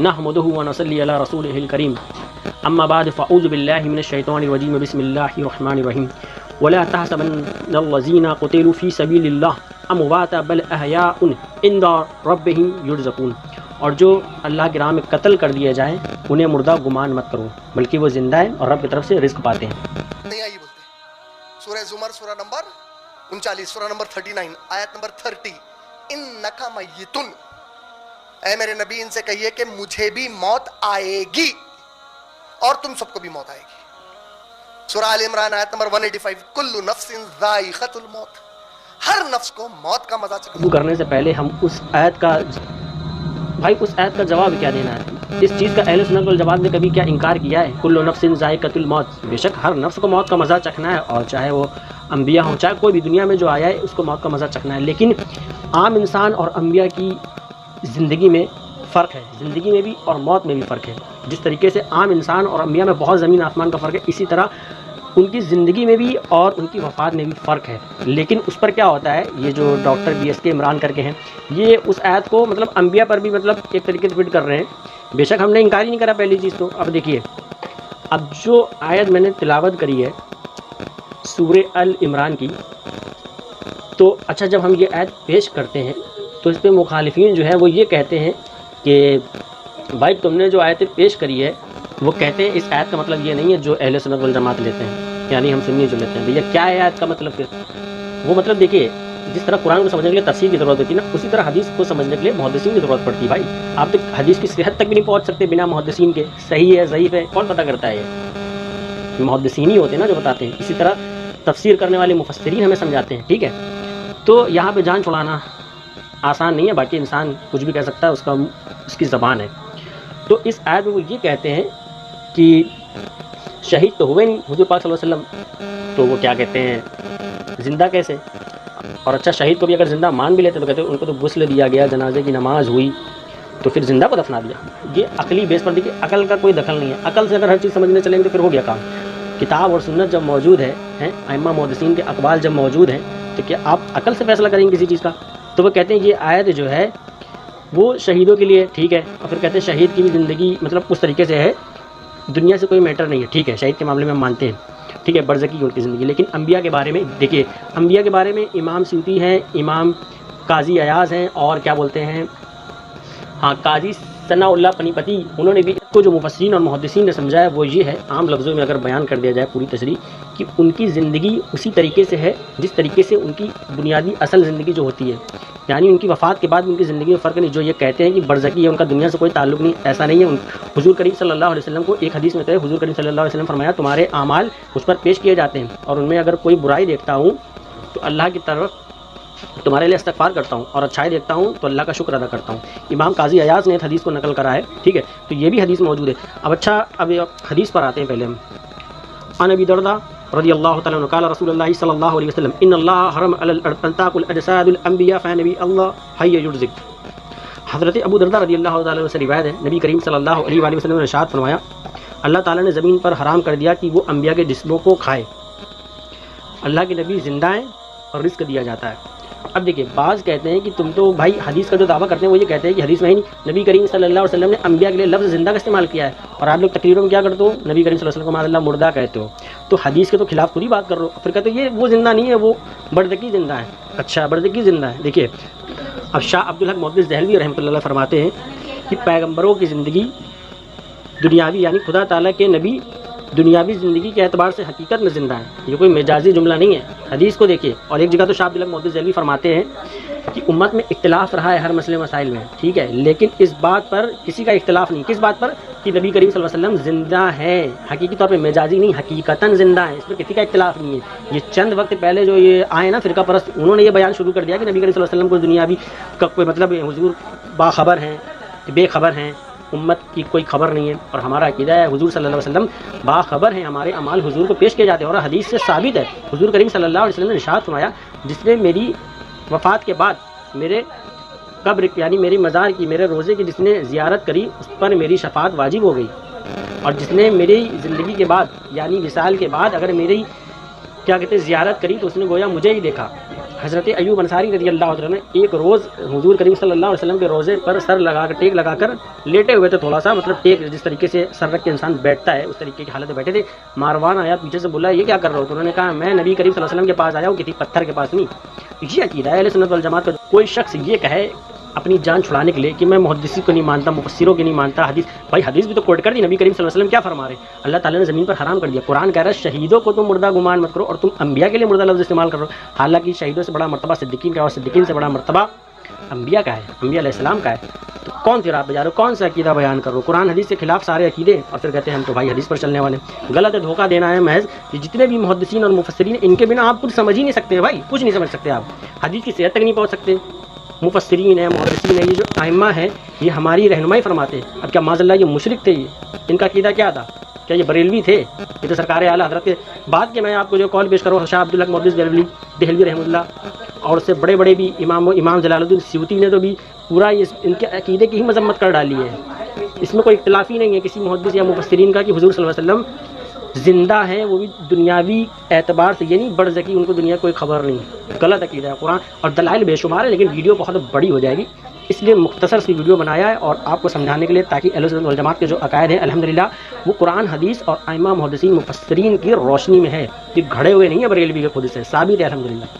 نحمده ونصلي على رسوله الكريم اما بعد فاعوذ بالله من الشيطان الرجيم بسم الله الرحمن الرحيم ولا تحسبن الذين قتلوا في سبيل الله امواتا بل احياء عند ربهم يرزقون، اور جو اللہ کی راہ میں قتل کر دیے جائیں انہیں مردہ گمان مت کرو بلکہ وہ زندہ ہیں اور رب کی طرف سے رزق پاتے ہیں۔ نہیں آئی بولتے سورہ زمر سورہ نمبر 39 سورہ نمبر 39 آیت نمبر 30 انکا میتن، اے میرے نبی ان سے کہیے کہ مجھے بھی موت آئے گی اور تم سب کو بھی موت آئے گی۔ سورہ آل عمران آیت نمبر 185 کل نفس ذائقۃ الموت، ہر نفس کو موت کا مزہ چکھنا۔ شروع کرنے سے پہلے ہم اس آیت کا جواب کیا دینا ہے؟ اس چیز کا اہل سنت والجماعت نے کبھی کیا انکار کیا ہے؟ کل نفس ذائقۃ الموت، بے شک ہر نفس کو موت کا مزہ چکھنا ہے، اور چاہے وہ انبیاء ہوں چاہے کوئی بھی دنیا میں جو آیا ہے اس کو موت کا مزہ چکھنا ہے۔ لیکن عام انسان اور انبیاء کی زندگی میں فرق ہے، زندگی میں بھی اور موت میں بھی فرق ہے۔ جس طریقے سے عام انسان اور انبیاء میں بہت زمین آسمان کا فرق ہے، اسی طرح ان کی زندگی میں بھی اور ان کی وفات میں بھی فرق ہے۔ لیکن اس پر کیا ہوتا ہے، یہ جو ڈاکٹر BSK عمران کر کے ہیں، یہ اس آیت کو مطلب انبیاء پر بھی مطلب ایک طریقے سے فٹ کر رہے ہیں۔ بے شک ہم نے انکار ہی نہیں کرا پہلی چیز تو۔ اب دیکھیے، اب جو آیت میں نے تلاوت کری ہے سورہ العمران کی، تو اچھا جب ہم یہ آیت پیش کرتے ہیں تو اس پہ مخالفین جو ہے وہ یہ کہتے ہیں کہ بھائی تم نے جو آیت پیش کری ہے، وہ کہتے ہیں اس آیت کا مطلب یہ نہیں ہے جو اہل سنت والجماعت لیتے ہیں، یعنی ہم سنی جو لیتے ہیں۔ بھیا کیا ہے آیت کا مطلب؟ پھر وہ مطلب دیکھیے، جس طرح قرآن کو سمجھنے کے لیے تفسیر کی ضرورت ہوتی ہے نا، اسی طرح حدیث کو سمجھنے کے لیے محدثین کی ضرورت پڑتی ہے۔ بھائی آپ تک حدیث کی صحت تک بھی نہیں پہنچ سکتے بنا محدثین کے، صحیح ہے ضعیف ہے کون پتہ کرتا ہے؟ یہ محدثین ہی ہوتے ہیں نا جو بتاتے ہیں۔ اسی طرح تفسیر کرنے والے مفسرین ہمیں سمجھاتے ہیں، ٹھیک ہے؟ تو یہاں پہ جان چھڑانا آسان نہیں ہے، باقی انسان کچھ بھی کہہ سکتا ہے، اس کی زبان ہے۔ تو اس آیت میں وہ یہ کہتے ہیں کہ شہید تو ہوئے نہیں حضور پاک صلی اللہ علیہ وسلم، تو وہ کیا کہتے ہیں زندہ کیسے؟ اور اچھا شہید کو بھی اگر زندہ مان بھی لیتے تو کہتے ہیں ان کو تو غسل دیا گیا، جنازے کی نماز ہوئی، تو پھر زندہ کو دفنا دیا۔ یہ عقلی بیس پر دیکھیے، عقل کا کوئی دخل نہیں ہے۔ عقل سے اگر ہر چیز سمجھنے چلیں گے تو پھر ہو گیا کام۔ کتاب اور سنت جب موجود ہے، ائمہ محدثین کے اقوال جب موجود ہیں، تو کیا آپ عقل سے فیصلہ کریں گے کسی چیز کا؟ تو وہ کہتے ہیں یہ آیت جو ہے وہ شہیدوں کے لیے ٹھیک ہے، اور پھر کہتے ہیں شہید کی بھی زندگی مطلب اس طریقے سے ہے، دنیا سے کوئی میٹر نہیں ہے، ٹھیک ہے شہید کے معاملے میں ہم مانتے ہیں، ٹھیک ہے برزخی کی ان کی زندگی۔ لیکن انبیاء کے بارے میں دیکھیے، انبیاء کے بارے میں امام سیوطی ہیں، امام قاضی ایاز ہیں، اور کیا بولتے ہیں قاضی ثناء اللہ پنی پتی، انہوں نے بھی کو جو مفسرین اور محدثین نے سمجھایا وہ یہ ہے، عام لفظوں میں اگر بیان کر دیا جائے پوری تشریح، کہ ان کی زندگی اسی طریقے سے ہے جس طریقے سے ان کی بنیادی اصل زندگی جو ہوتی ہے، یعنی ان کی وفات کے بعد ان کی زندگی میں فرق نہیں۔ جو یہ کہتے ہیں کہ برزخی ہے، ان کا دنیا سے کوئی تعلق نہیں، ایسا نہیں ہے۔ حضور کریم صلی اللہ علیہ وسلم کو ایک حدیث میں حضور کریم صلی اللہ علیہ وسلم فرمایا تمہارے اعمال اس پر پیش کیے جاتے ہیں، اور ان میں اگر کوئی برائی دیکھتا ہوں تو اللہ کی طرف تمہارے لیے استغفار کرتا ہوں، اور اچھائی دیکھتا ہوں تو اللہ کا شکر ادا کرتا ہوں۔ امام قاضی ایاز نے اس حدیث کو نقل کرا ہے، ٹھیک ہے؟ تو یہ بھی حدیث موجود ہے۔ اب اچھا اب حدیث پر آتے ہیں پہلے ہم۔ عن ابی درداء رضی اللہ تعالیٰ عنہ قال رسول اللہ صلی اللہ علیہ وسلم ان اللہ حرم علی الارض ان تاکل اجساد الانبیاء فنبی اللہ حی یرزق۔ حضرت ابو درداء رضی اللہ تعالیٰ عنہ سے روایت ہے، نبی کریم صلی اللہ علیہ وآلہ وسلم نے ارشاد فرمایا اللہ تعالیٰ نے زمین پر حرام کر دیا کہ وہ انبیاء کے جسموں کو کھائے۔ اللہ کے نبی زندہ ہیں اور رزق دیا جاتا ہے۔ اب دیکھیے بعض کہتے ہیں کہ تم تو بھائی حدیث کا جو دعویٰ کرتے ہیں وہ یہ کہتے ہیں کہ حدیث میں ہی نہیں، نبی کریم صلی اللہ علیہ وسلم نے انبیاء کے لیے لفظ زندہ کا استعمال کیا ہے، اور آپ لوگ تقریروں میں کیا کرتے ہو نبی کریم صلی اللہ علیہ وسلم کو معاذ اللہ مردہ کہتے ہو، تو حدیث کے تو خلاف پوری بات کر رہے ہو۔ پھر کہتے ہو یہ وہ زندہ نہیں ہے، وہ برزخی زندہ ہے۔ اچھا برزخی زندہ ہے۔ دیکھیے اب شاہ عبدالحق محدث دہلوی رحمۃ اللہ علیہ فرماتے ہیں کہ پیغمبروں کی زندگی دنیاوی یعنی خدا تعالیٰ کے نبی دنیاوی زندگی کے اعتبار سے حقیقت میں زندہ ہے، یہ کوئی مجازی جملہ نہیں ہے۔ حدیث کو دیکھیے، اور ایک جگہ تو شاہ عبدالحق محدث دہلوی فرماتے ہیں کہ امت میں اختلاف رہا ہے ہر مسئلے مسائل میں، ٹھیک ہے، لیکن اس بات پر کسی کا اختلاف نہیں۔ کس بات پر؟ کہ نبی کریم صلی اللہ علیہ وسلم زندہ ہے، حقیقی طور پہ مجازی نہیں، حقیقتاً زندہ ہے، اس پر کسی کا اختلاف نہیں ہے۔ یہ چند وقت پہلے جو یہ آئے نا فرقہ پرست، انہوں نے یہ بیان شروع کر دیا کہ نبی کریم صلی اللہ علیہ وسلم کو دنیاوی کا کوئی مطلب حضور باخبر ہیں، بے خبر ہیں، امت کی کوئی خبر نہیں ہے، اور ہمارا عقیدہ ہے حضور صلی اللہ علیہ وسلم باخبر ہیں، ہمارے اعمال حضور کو پیش کیے جاتے ہیں، اور حدیث سے ثابت ہے حضور کریم صلی اللہ علیہ وسلم نے ارشاد فرمایا جس نے میری وفات کے بعد میرے قبر یعنی میری مزار کی میرے روزے کی جس نے زیارت کری اس پر میری شفاعت واجب ہو گئی، اور جس نے میری زندگی کے بعد یعنی وصال کے بعد اگر میری کیا کہتے ہیں زیارت کری تو اس نے گویا مجھے ہی دیکھا۔ حضرت ایوب انصاری رضی اللہ عنہ نے ایک روز حضور کریم صلی اللہ علیہ وسلم کے روزے پر سر لگا کر ٹیک لگا کر لیٹے ہوئے تھے، تھوڑا سا مطلب ٹیک جس طریقے سے سر رکھ کے انسان بیٹھتا ہے اس طریقے کی حالت میں بیٹھے تھے۔ ماروان آیا پیچھے سے، بولا یہ کیا کر رہے ہو؟ تو انہوں نے کہا میں نبی کریم صلی اللہ علیہ وسلم کے پاس آیا ہوں، کسی پتھر کے پاس نہیں۔ یہ عقیدہ ہے اہل سنت والجماعت کا۔ کوئی شخص یہ کہے اپنی جان چھڑانے کے لیے کہ میں محدثی کو نہیں مانتا، مفسروں کی نہیں مانتا، حدیث، بھائی حدیث بھی تو کوٹ کر دی، نبی کریم صلی اللہ علیہ وسلم کیا فرما رہے ہیں؟ اللہ تعالیٰ نے زمین پر حرام کر دیا، قرآن کہہ رہا ہے شہیدوں کو تم مردہ گمان مت کرو، اور تم انبیاء کے لیے مردہ لفظ استعمال کرو، حالانکہ شہیدوں سے بڑا مرتبہ صدیقین کا ہے، اور صدیقین سے بڑا مرتبہ انبیاء کا ہے، انبیاء علیہ السلام کا ہے۔ تو کون سی راہ پہ جا رہے ہو؟ کون سا عقیدہ بیان کر رہے ہو؟ قرآن حدیث کے خلاف سارے عقیدے، اور پھر کہتے ہیں ہم تو بھائی حدیث پر چلنے والے ہیں۔ غلط ہے، دھوکہ دینا ہے محض۔ یہ جتنے بھی محدثین اور مفسرین ان کے بنا آپ کچھ سمجھ ہی نہیں سکتے بھائی، کچھ نہیں سمجھ سکتے آپ، حدیث کی صحت تک نہیں پہنچ سکتے۔ مفسرین ہیں، محدثین ہیں، یہ جو ائمہ ہیں یہ ہماری رہنمائی فرماتے ہیں۔ اب کیا معاذ اللہ یہ مشرک تھے؟ ان کا عقیدہ کیا تھا؟ کیا یہ بریلوی تھے؟ یہ تو سرکار اعلیٰ حضرت کے بعد کے میں آپ کو جو قول پیش کروں، شاہ عبدالحق محدث دہلوی رحمۃ اللہ، اور اس سے بڑے بڑے بھی امام جلال الدین سیوطی نے تو بھی پورا ان کے عقیدے کی ہی مذمت کر ڈالی ہے۔ اس میں کوئی اختلاف ہی نہیں ہے کسی محدث یا مفسرین کا کہ حضور صلی اللہ علیہ وسلم زندہ ہیں، وہ بھی دنیاوی اعتبار سے، یہ نہیں بڑھ سکی ان کو دنیا کوئی خبر نہیں۔ غلط عقیدہ ہے۔ قرآن اور دلائل بے شمار ہے، لیکن ویڈیو بہت بڑی ہو جائے گی، اس لیے مختصر سی ویڈیو بنایا ہے اور آپ کو سمجھانے کے لیے، تاکہ اہل سنت والجماعت کے جو عقائد ہیں الحمدللہ وہ قرآن حدیث اور ائمہ محدثین مفسرین کی روشنی میں ہے، یہ گھڑے ہوئے نہیں ہیں بریلوی کے خود سے، ثابت ہے الحمدللہ۔